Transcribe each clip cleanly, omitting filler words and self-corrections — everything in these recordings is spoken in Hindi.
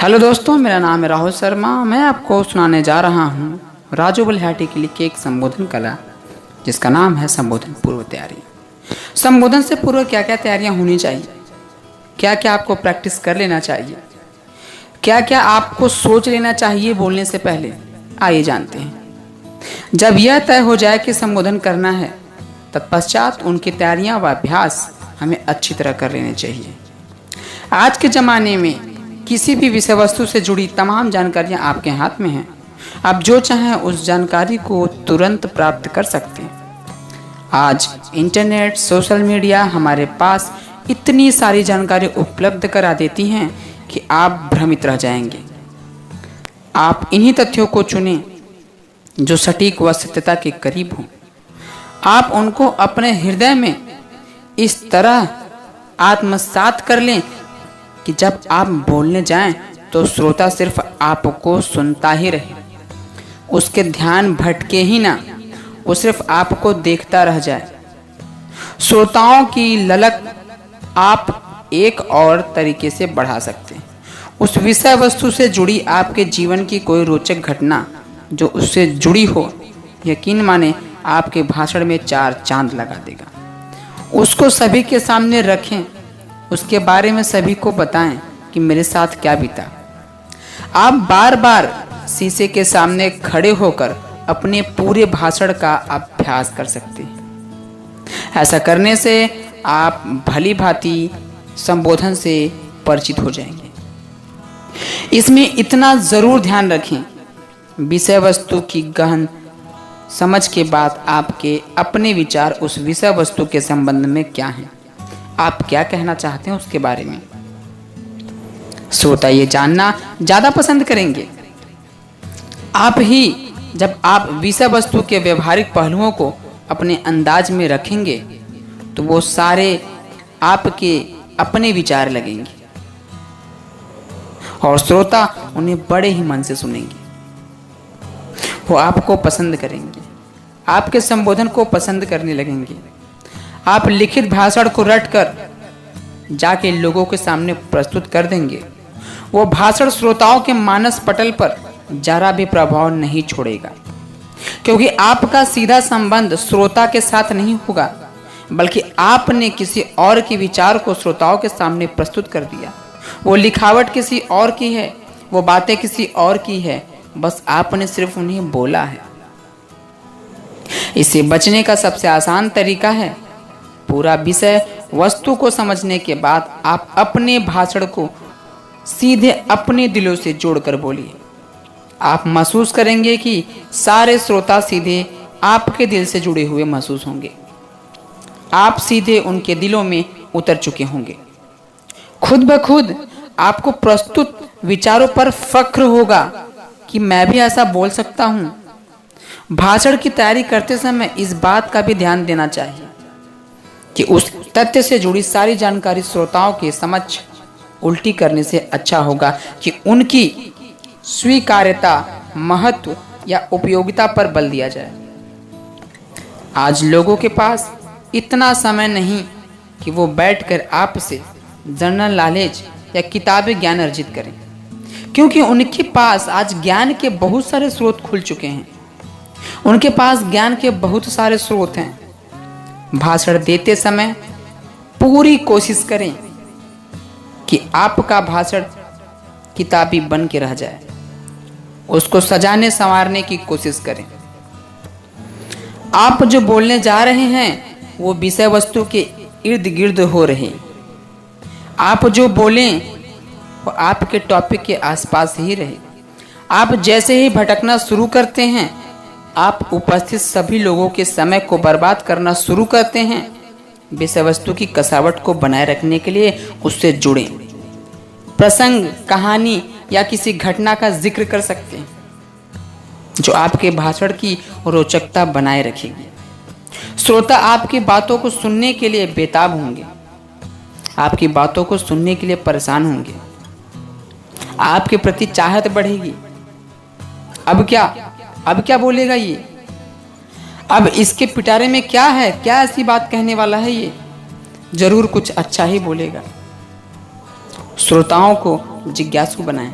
हेलो दोस्तों, मेरा नाम है राहुल शर्मा। मैं आपको सुनाने जा रहा हूँ राजू बलिहाटी की लिखी एक संबोधन कला, जिसका नाम है संबोधन पूर्व तैयारी। संबोधन से पूर्व क्या क्या तैयारियाँ होनी चाहिए, क्या क्या आपको प्रैक्टिस कर लेना चाहिए, क्या क्या आपको सोच लेना चाहिए बोलने से पहले, आइए जानते हैं। जब यह तय हो जाए कि संबोधन करना है, तत्पश्चात उनकी तैयारियाँ व अभ्यास हमें अच्छी तरह कर लेने चाहिए। आज के ज़माने में किसी भी विषय वस्तु से जुड़ी तमाम जानकारियां आपके हाथ में हैं। आप जो चाहें उस जानकारी को तुरंत प्राप्त कर सकते हैं। आज इंटरनेट, सोशल मीडिया हमारे पास इतनी सारी जानकारी उपलब्ध करा देती हैं कि आप भ्रमित रह जाएंगे। आप इन्हीं तथ्यों को चुनें जो सटीक व सत्यता के करीब हों। आप उनको अपने हृदय में इस तरह आत्मसात कर लें कि जब आप बोलने जाएं तो श्रोता सिर्फ आपको सुनता ही रहे, उसके ध्यान भटके ही ना, वो सिर्फ आपको देखता रह जाए। श्रोताओं की ललक आप एक और तरीके से बढ़ा सकते हैं। उस विषय वस्तु से जुड़ी आपके जीवन की कोई रोचक घटना जो उससे जुड़ी हो, यकीन माने आपके भाषण में 4 चांद लगा देगा। उसको सभी के सामने रखें, उसके बारे में सभी को बताएं कि मेरे साथ क्या बीता। आप बार बार शीशे के सामने खड़े होकर अपने पूरे भाषण का अभ्यास कर सकते हैं। ऐसा करने से आप भली भांति संबोधन से परिचित हो जाएंगे। इसमें इतना ज़रूर ध्यान रखें, विषय वस्तु की गहन समझ के बाद आपके अपने विचार उस विषय वस्तु के संबंध में क्या हैं, आप क्या कहना चाहते हैं उसके बारे में। श्रोता ये जानना ज़्यादा पसंद करेंगे। आप ही जब आप विषय वस्तु के व्यवहारिक पहलुओं को अपने अंदाज में रखेंगे तो वो सारे आपके अपने विचार लगेंगे और श्रोता उन्हें बड़े ही मन से सुनेंगे। वो आपको पसंद करेंगे, आपके संबोधन को पसंद करने लगेंगे। आप लिखित भाषण को रटकर जाके लोगों के सामने प्रस्तुत कर देंगे। वो भाषण श्रोताओं के मानस पटल पर जरा भी प्रभाव नहीं छोड़ेगा, क्योंकि आपका सीधा संबंध श्रोता के साथ नहीं होगा, बल्कि आपने किसी और के विचार को श्रोताओं के सामने प्रस्तुत कर दिया। वो लिखावट किसी और की है, वो बातें किसी और की है, बस आपने सिर्फ उन्हें बोला है। इससे बचने का सबसे आसान तरीका है, पूरा विषय वस्तु को समझने के बाद आप अपने भाषण को सीधे अपने दिलों से जोड़कर बोलिए। आप महसूस करेंगे कि सारे श्रोता सीधे आपके दिल से जुड़े हुए महसूस होंगे। आप सीधे उनके दिलों में उतर चुके होंगे। खुद ब खुद आपको प्रस्तुत विचारों पर फख्र होगा कि मैं भी ऐसा बोल सकता हूँ। भाषण की तैयारी करते समय इस बात का भी ध्यान देना चाहिए कि उस तथ्य से जुड़ी सारी जानकारी श्रोताओं के समक्ष उल्टी करने से अच्छा होगा कि उनकी स्वीकार्यता, महत्व या उपयोगिता पर बल दिया जाए। आज लोगों के पास इतना समय नहीं कि वो बैठकर आपसे जनरल नॉलेज या किताबी ज्ञान अर्जित करें, क्योंकि उनके पास आज ज्ञान के बहुत सारे स्रोत खुल चुके हैं। उनके पास ज्ञान के बहुत सारे स्रोत हैं। भाषण देते समय पूरी कोशिश करें कि आपका भाषण किताबी बन के रह जाए। उसको सजाने संवारने की कोशिश करें। आप जो बोलने जा रहे हैं वो विषय वस्तु के इर्द गिर्द हो रहे। आप जो बोलें वो आपके टॉपिक के आसपास ही रहे। आप जैसे ही भटकना शुरू करते हैं, आप उपस्थित सभी लोगों के समय को बर्बाद करना शुरू करते हैं। विषय वस्तु की कसावट को बनाए रखने के लिए उससे जुड़ें। प्रसंग, कहानी या किसी घटना का जिक्र कर सकते हैं जो आपके भाषण की रोचकता बनाए रखेगी। श्रोता आपकी बातों को सुनने के लिए बेताब होंगे, आपकी बातों को सुनने के लिए परेशान होंगे, आपके प्रति चाहत बढ़ेगी। अब क्या बोलेगा ये, अब इसके पिटारे में क्या है, क्या ऐसी बात कहने वाला है ये, जरूर कुछ अच्छा ही बोलेगा। श्रोताओं को जिज्ञासु बनाएं।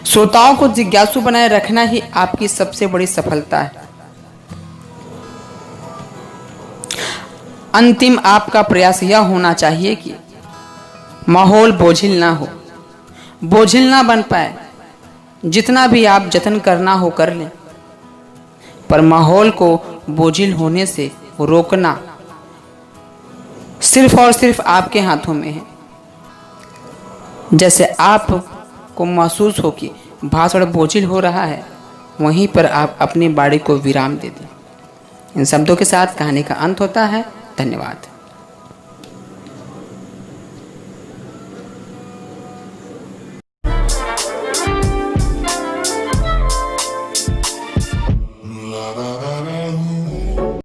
श्रोताओं को जिज्ञासु बनाए रखना ही आपकी सबसे बड़ी सफलता है। अंतिम आपका प्रयास यह होना चाहिए कि माहौल बोझिल ना हो, बोझिल ना बन पाए। जितना भी आप जतन करना हो कर लें, पर माहौल को बोझिल होने से रोकना सिर्फ और सिर्फ आपके हाथों में है। जैसे आपको महसूस हो कि भाषण बोझिल हो रहा है, वहीं पर आप अपनी बाड़ी को विराम दे दें। इन शब्दों के साथ कहानी का अंत होता है। धन्यवाद।